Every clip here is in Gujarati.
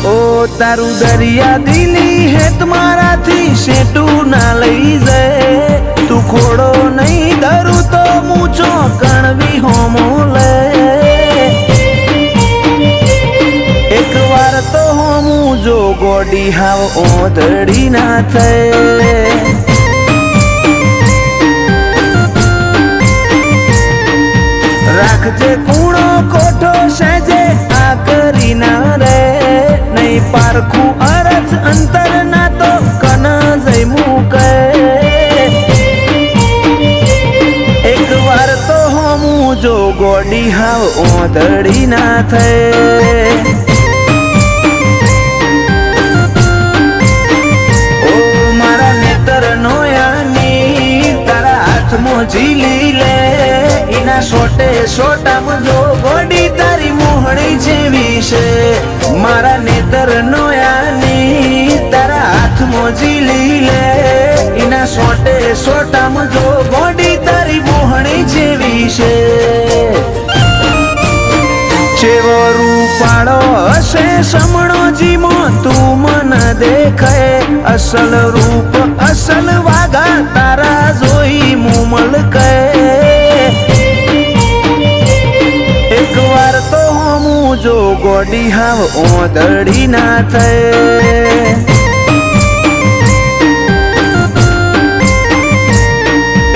ओ तारू दरिया दिली है तुम्हारा थी सेटू ना लई जाए तू खोड़ो नहीं धरू तो मूछो कणवी होमो ले एक बार तो होमू जो गोडी हाव ओधड़ी ना थे राखजे कूणो कोठो सेजे आ करी ना रे नहीं पारखू अरज अंतर ना तो कना जई मुके एक बार तो हमू जो गोडी हाव ओधड़ी ना थे ओ मारा नेतर नोयानी तारा हाथ मो झीली ले इना सोटे सोटा मुझो गोडी तारी मोहणी जेवी छे मारा नेतर नोयानी तारा हाथ मोजीली ले इना सोटे सोटा मुझो गोडी तारी मोहणी जेवी छे चेवो रूपाळो हसे समणो जीमो तू मन देखे असल रूप असल वागा तारा जोई मुमल के एक बार तो हमू जो गोडी हाव ओधड़ी ना थे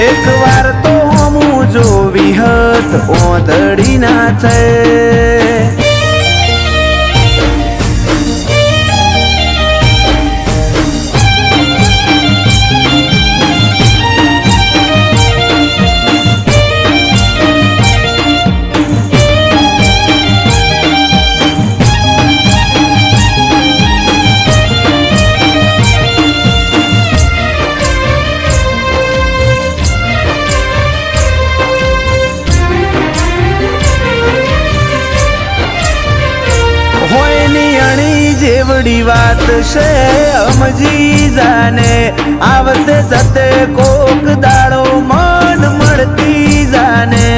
एक बार तो हमू जो विहत ओधड़ी ना थे जेवड़ी बात से समझी जाने आवते जते कोक दाड़ो मन मरती जाने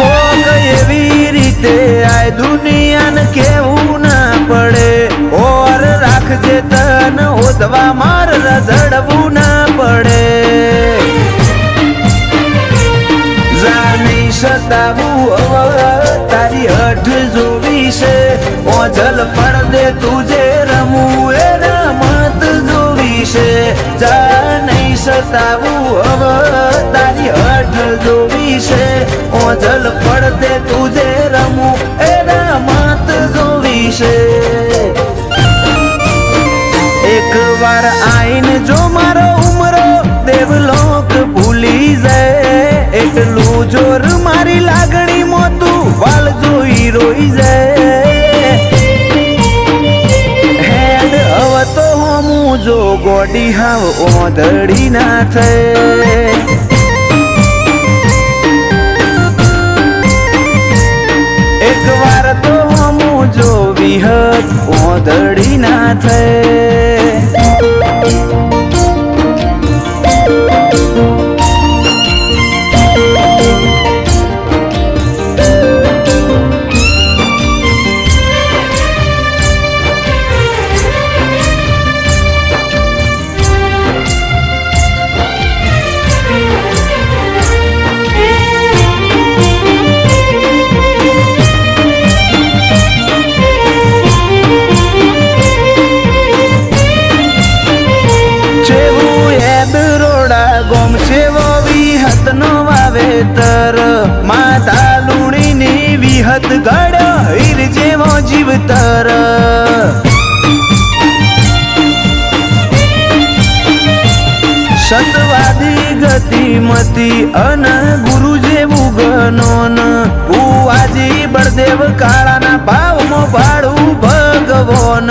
कोक एवी रीते आए दुनिया न केवू ना पड़े और राखजे तन ओदवा मार रजड़वू ना पड़े सतावू तारी हठ जोवी से ओझल पड़ दे तुझे रमू रमत जोवी से जा नहीं सतावू तारी हठ जोवी से ओझल पड़ दे तुझे रमू रमत जोवी से एक बार आईन जो मारो उमरो देवलोक भूली जाए એટલું જોર મારી લાગણી મોતું વાલ જોઈ રોઈ જાય હેડ હવે તો હમું જો ગોડી હાવ ઓધડી ના થે એક વાર તો હમું જો વિહત ઓધડી ના થે વાવેતર માતા લુણીની વિહત ગળ્યો હીર જેવો જીવતર સતવાદી ગતિમતી અન ગુરુ જેવું ગનોન ભુવાજી બળદેવ કાળાના ભાવમાં ભાડું ભગવોન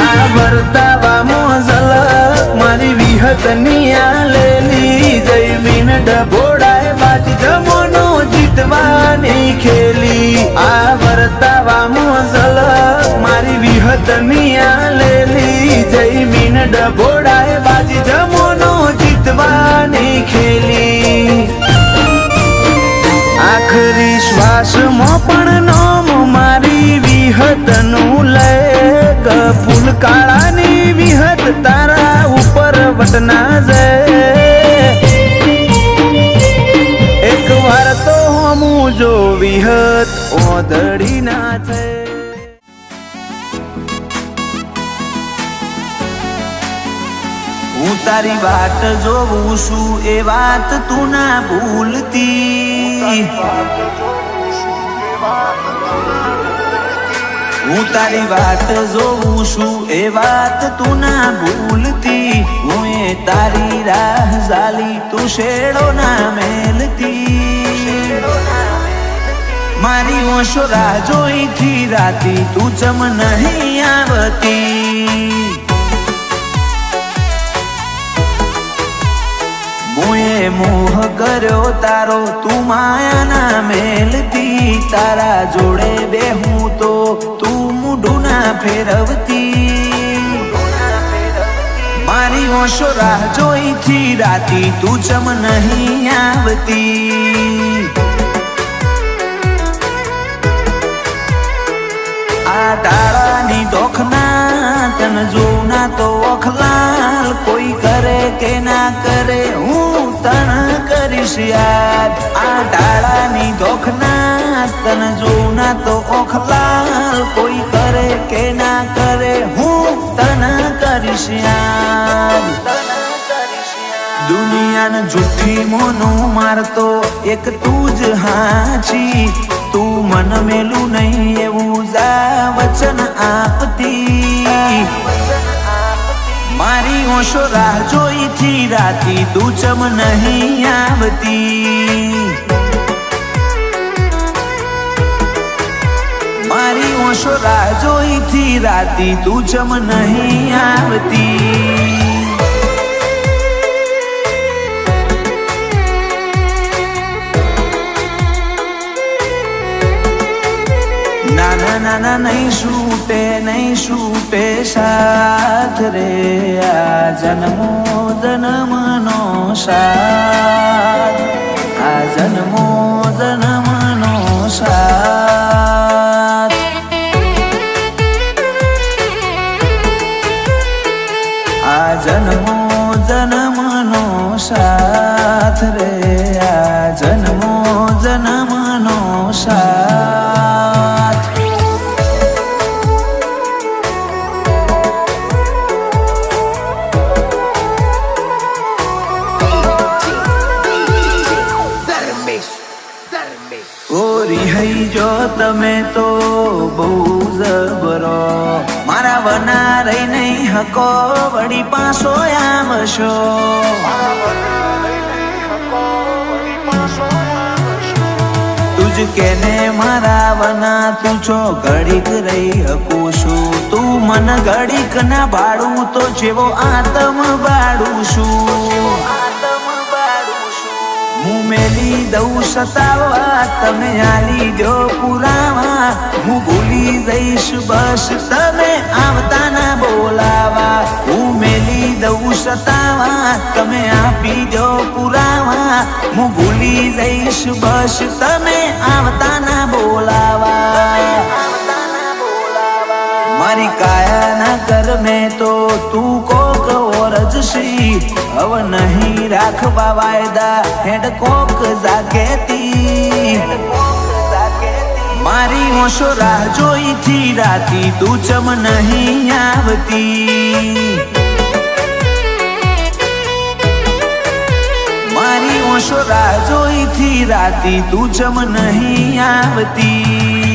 આ વર્તાવા મોઝલ મારી વિહત ની આ લેલી જય વિન ડભોડાય બાજી જમોનો જીત જીતવાની ખેલી આ વર્તાવામાં ઝલક મારી વિહતની આલેલી જયમીન ડભોડાએ બાજી જમોનો જીતવાની ખેલી આખરી શ્વાસમાં પણ નોમ મારી વિહતનું લે ફૂલ કાળાની વિહત તારા ઉપર વટના જાય એક વાર તો હમું જો વિહત ઓદડી ના છે હું તારી વાટ જોઉં છું એ વાત તું ના ભૂલતી હું તારી વાટ જોઉં છું એ વાત તું ના ભૂલતી હું એ તારી રાહ ઝાલી તું શેડો ના મેલતી મારી ઓશો રાહ જોઈથી રાતી તું ચમ નહીં આવતી મુએ મોહ કર્યો તારો તું માયાના મેલતી તારા જોડે બેહું તો તું મૂઢું ના ફેરવતી મારી ઓશો રાહ જોઈથી રાતી તું ચમ નહીં આવતી આ ડાળાની દોખના તન જોઉં ના તો ઓખલાલ કોઈ કરે કે ના કરે હું તન કરીશ યાદ આ ડાળાની દોખના તન જોઉં ના તો ઓખલાલ કોઈ કરે કે ના કરે હું તન કરીશ યાદ દુનિયાને જુઠ્ઠી મોનું મારતો એક તું જ હાચી તું મન મેલું નહીં એવું જા વચન આપતી મારી ઓશો રાહ જોઈથી રાતી તું ચમ નહીં આવતી મારી ઓશો રાહ જોઈથી રાતી તું ચમ નહીં આવતી નાના નાના નહીં છૂટે સાથ રે આ જન્મો જન્મનો સાથ આ જન્મો જન્મનો સાથ આ જન્મો જન્મનો સાથ રે આ જન્મો જન્મનો સાથ જો તમે તો બહુ જબરો મારા વના રહી નહીં હકો વળી પાછો આવશો તુજ કેને મારા વના તું છો ઘડીક રહી હકું છું તું મન ઘડીક ના ભાડું તો જેવો આતમ બાળું છું હું મેલી દઉં સતાવા તમે આલી દો પુરાવા હું ભૂલી જઈશ બસ તમે આવતા ના બોલાવા હું મેલી દઉં સતાવા તમે આપી દો પુરાવા હું ભૂલી જઈશ બસ તમે આવતા ના બોલાવા મારી કાયાના કર્મે તો તું કોક ઓરજશી હવે નહીં રાખવા વાયદા હેડ કોક જાગેતી મારી ઓશો રાહ જોઈથી રાતી તું ચમ નહીં આવતી મારી ઓશો રાહ જોઈથી રાતી તું ચમ નહીં આવતી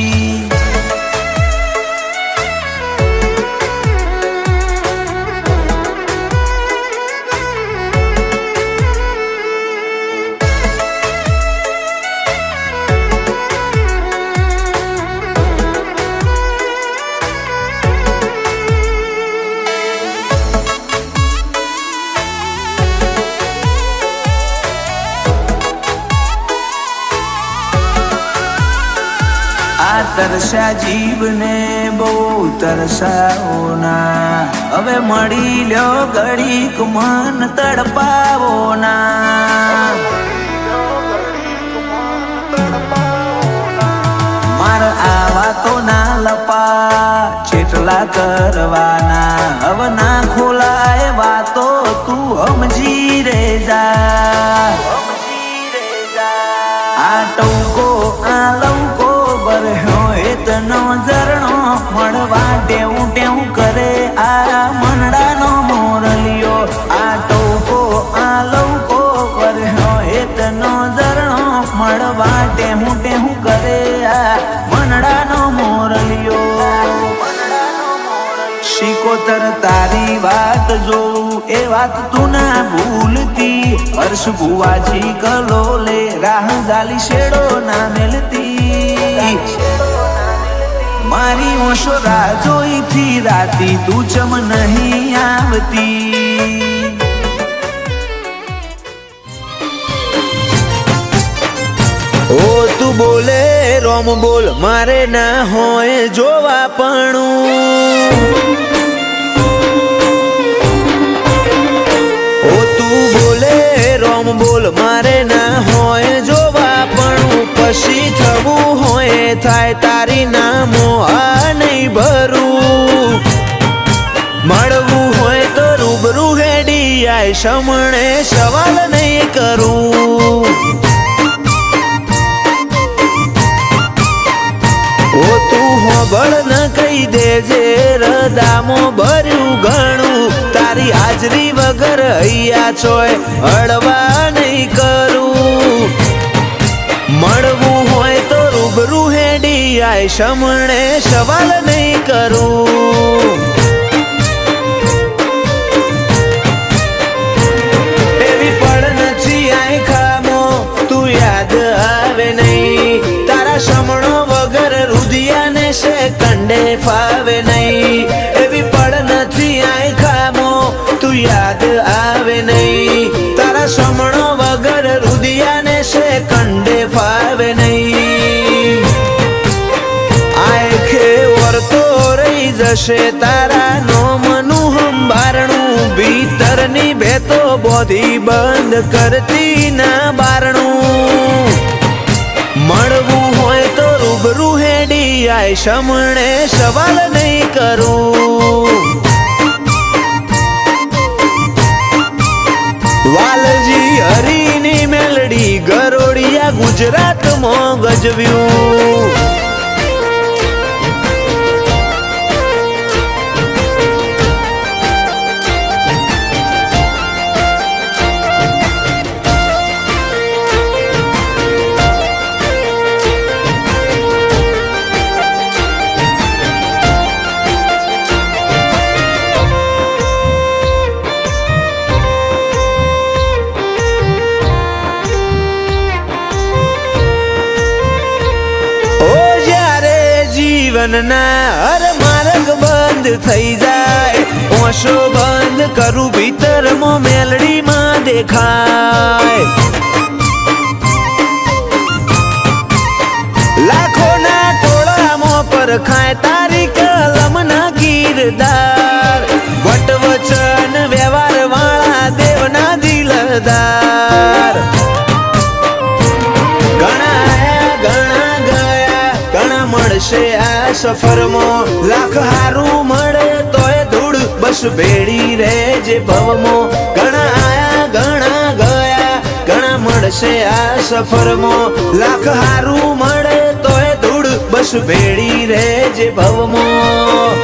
તરસ્યા જીવને બહુ તરસાવો ના, હવે મળી લ્યો ઘડીક મન તડપાવો ના. માર આવા તો ના લપા જેટલા કરવાના, હવે ના ખોલાય વાતો તું સમજી રે જા. આ ટૌકો આ લૌકો બરહ્યો એતનો ઝરણો, મળવા ટેવું ટેવું કરે આ મનડાનો મોરલિયો. આ ટૌકો આ લૌકો બરહ્યો એતનો ઝરણો, મળવા ટેવું ટેવું કરે આ મનડાનો મોરલિયો. શિકોતર તારી વાત જોઉં એ વાત તું ના ભૂલતી, હર્ષ ભુવાજી કલોલે રાહ જાલી શેડો ના મેલતી. મારી ઓશો રાહ જોઈથી રાતી તું ચમ નહીં આવતી. ઓ તું બોલે રોમ બોલ મારે ના હોય જોવા પણું. ઓ તું બોલે રોમ બોલ મારે ના હોય જોવા પણું, પછી થવું હોય થાય તારી નામો આ નહીં ભરું. મળવું હોય તો રૂબરૂ હેડી આય સમણે સવાલ નહીં કરું. ઓ તું હોબળ ન કહી દેજે રદામો ભર્યું ઘણું, તારી હાજરી વગર હૈયા ચોય હળવા નહીં કરું. મળવું હોય તો રૂબરૂ હેડી આય સમણે સવાલ નહીં કરું. એવી પડ નથી આય ખામો તું યાદ આવે નહીં, તારા સમણો વગર રુધિયાને છે કંડે ફાવે નહીં. એવી પડ નથી આય ખામો તું યાદ આવે નહીં, તારા સમણો વગર રુધિયાને છે કંડે ફાવે નહીં. આખે વર્તો રહી જશે તારા નોમનું હંબારણું, ભીતરની ભેતો બોધી બંધ કરતી ના બારણું. મળવું હોય તો રૂબરૂ હેડી આય સમણે સવાલ નહીં કરું. વાલજી હરીની મેલડી ગરોડિયા ગુજરાતમાં ગજવ્યું. જીવનના હર માર્ગ બંધ થઈ જાય, ઓશો બંધ કરું ભીતરમાં મેલડીમાં દેખાય. લાખોના ટોળામાં પરખાય તારી કલમના કીરદાર, વટવચન વ્યવહાર વાળા દેવના દિલદાર. ઘણા આયા ઘણા ગયા ઘણા મળશે આ સફરમાં, લાખ હારું મળે તોય ધૂળ બસ ભેડી રહેજે ભવમાં. ઘણા આયા ઘણા ગયા ઘણા મળશે આ સફરમાં, લાખ હારું મળે તોય ધૂળ બસ ભેડી રહેજે ભવમાં.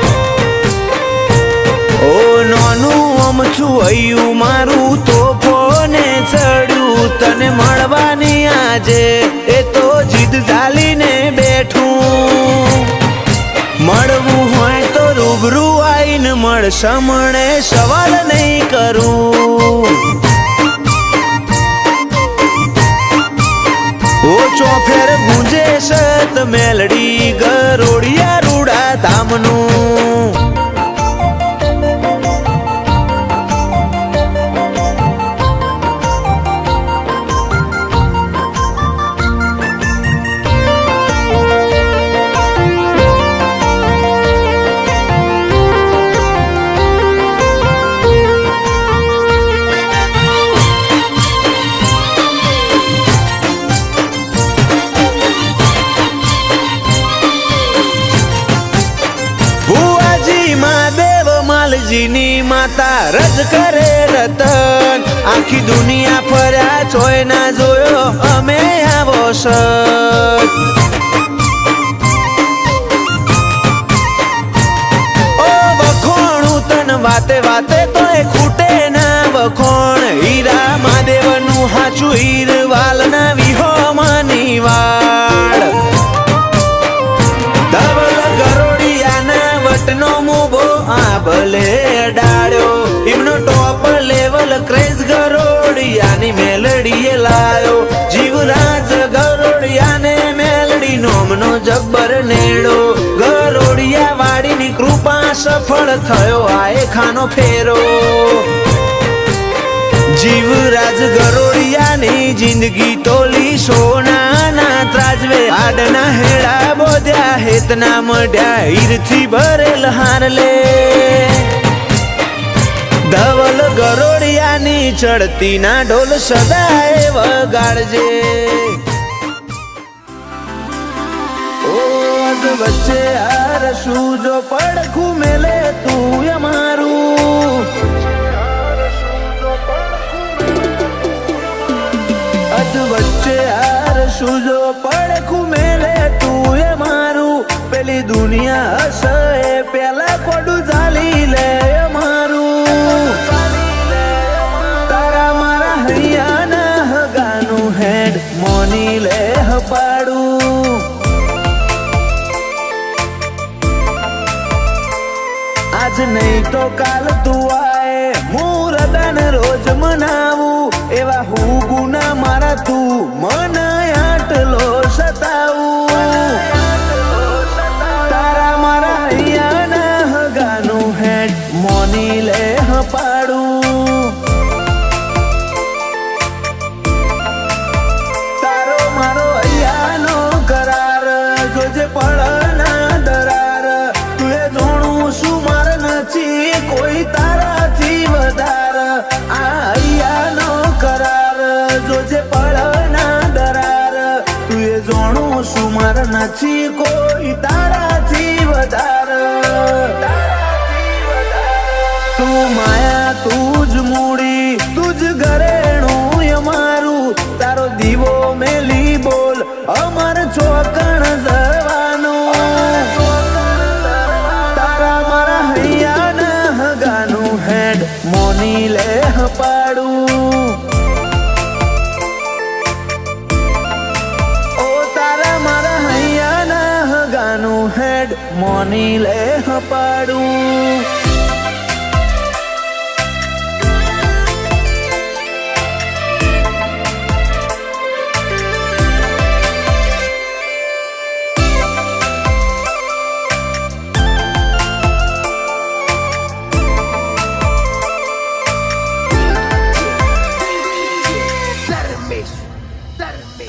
ઓ નોનું અમથું હૈયું મારું તોફોને ચડ્યું, તને મળવાની આજે એ તો જીદ ઝાલીને બેઠું. મળવું હોય તો રૂબરૂ આઈને મળ સમણે સવાલ નહીં કરું. ઓ ચોફેર ગુંજે સત મેલડી ગરોડિયા રૂડા ધામનું. રામજીની માતા રજ કરે રતન આખી દુનિયા ફર્યા ચોય ના જોયો અમે આવો સત ઓ વખોણું તન વાતે વાતે તોય ખૂટે ના વખોણ હીરા મહાદેવનું હાચું હીર વાલના વિહોમાની વાળ વટનો મોભો આભલે અડાડ્યો એમનો ટોપ લેવલ ક્રેઝ ગરોડિયાની મેલડીએ લાયો જીવરાજ ગરોડિયાને મેલડી નોમનો જબ્બર નેડો ગરોડિયા વાડીની કૃપા સફળ થયો આએ ખાનો ફેરો જીવરાજ ગરોડિયાની જિંદગી તોલી સોનાના ત્રાજવે આડના હેડા બોધ્યા હેતના મઢ્યા હીરથી ભરેલ હારલે ધવલ ગરોડિયાની ચડતી ના ઢોલ સદાય વગાડજે ઓ અગ વચ્ચે હાર શું જો પડખું મેલે તું અમારું વચ્ચે હાર સુજો પડખું મેલે તું એ મારું પેલી દુનિયા હશે પેલા કોડું ચાલી લે મારું તારા મારા હૈયાના હગાનું હેડ મોની લે હપાડું આજ નહીં તો કાલ તું આય મુરદાન રોજ મનાવું એવા હું ગુના મારા તું મન આટલો સતાવું તારા મારા હૈયાના હગાનું હેડ મોની લે હપાડું તારો મારો હૈયાનો કરાર જોજે પડના દરાર તું એ જોણું શું માર નથી કોઈ તારાથી વધાર આ હૈયાનો કરાર જોજે પડના દરાર તું એ જોણું શું માર નથી કોઈ તારાથી વધાર તું માયા તું જ મૂડી તું જ ઘરેણું અમારું તારો દીવો મેલી બોલ અમર ચોકણ જવાનું તારા મારા હૈયાના હગાનું હેડ મોની લે હપાડું ઓ તારા મારા હૈયાના હગાનું હેડ મોની લે હપાડું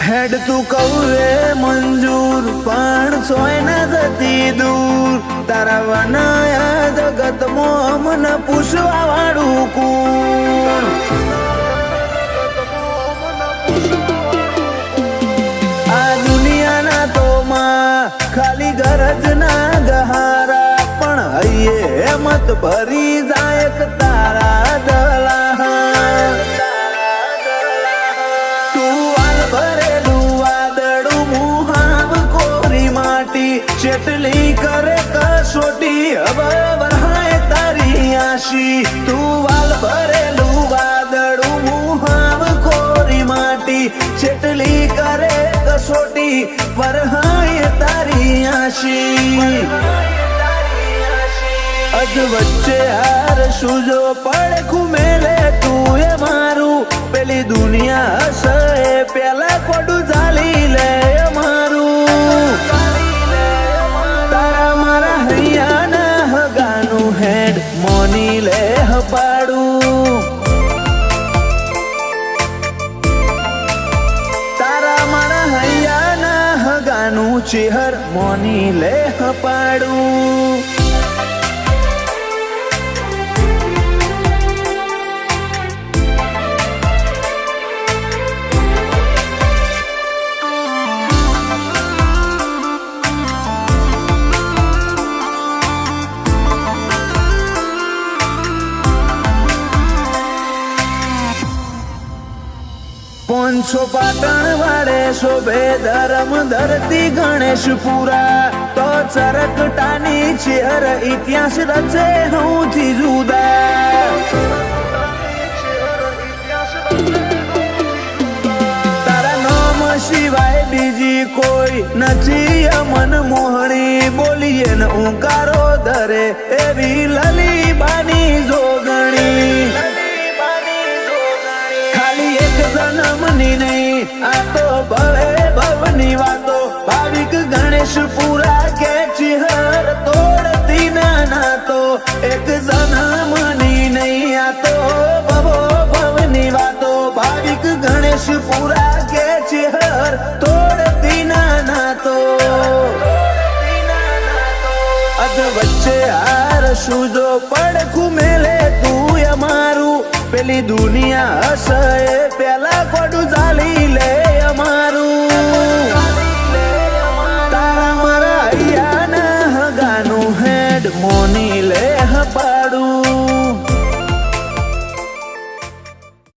હેડ તું કૌરે મંજૂર પણ સોય ના જતી દૂર તારા વનાયા જગતમાં મન પૂછવા વાળું કોણ આ દુનિયાના તો માં ખાલી ગરજ ના ગહારા પણ હૈયે મત ભરી જાય તારા દલા ચેટલી કરે કસોટી હવે વરહાય તારી આશી તું વાલ ભરેલું વાદળું મુહાવ કોરી માટી ચેટલી કરે કસોટી વરહાય તારી આશી અજ વચ્ચે હાર સુજો પડખું મેલે તું એ મારું પેલી દુનિયા હશે પેલા કોડું ચાલી લે મારું તારા મારા હૈયાના હગાનું હેડ મોની લે હપાડું તારા મારા હૈયાના હગાનું ચેહર મોની લે હપાડું પાટણ વાળે શોભે ધર્મ ધરતી ગણેશ પુરા તો ચરકટાની ચેર ઇતિહાસ રચે હઉથી જુદા તારા નામ સિવાય બીજી કોઈ નથી અમન મોહણી બોલીએ ને ઉંકારો ધરે એવી લલીબાની જોગણી ખાલી એક જન્મની નહીં આ તો ભવે ભવની વાતો ભાવિક ગણેશ પુરા કે ચિહર તોડતી ના તો એક જન્મની નહીં આ તો ભવો ભવની વાતો ભાવિક ગણેશ પુરા કે ચિહર તોડતી ના તો અધ વચ્ચે હાર સુજો પડખું મેલે તું અમારું પેલી દુનિયા હશે પેલા કોડું ચાલી લે અમારું તારા મારા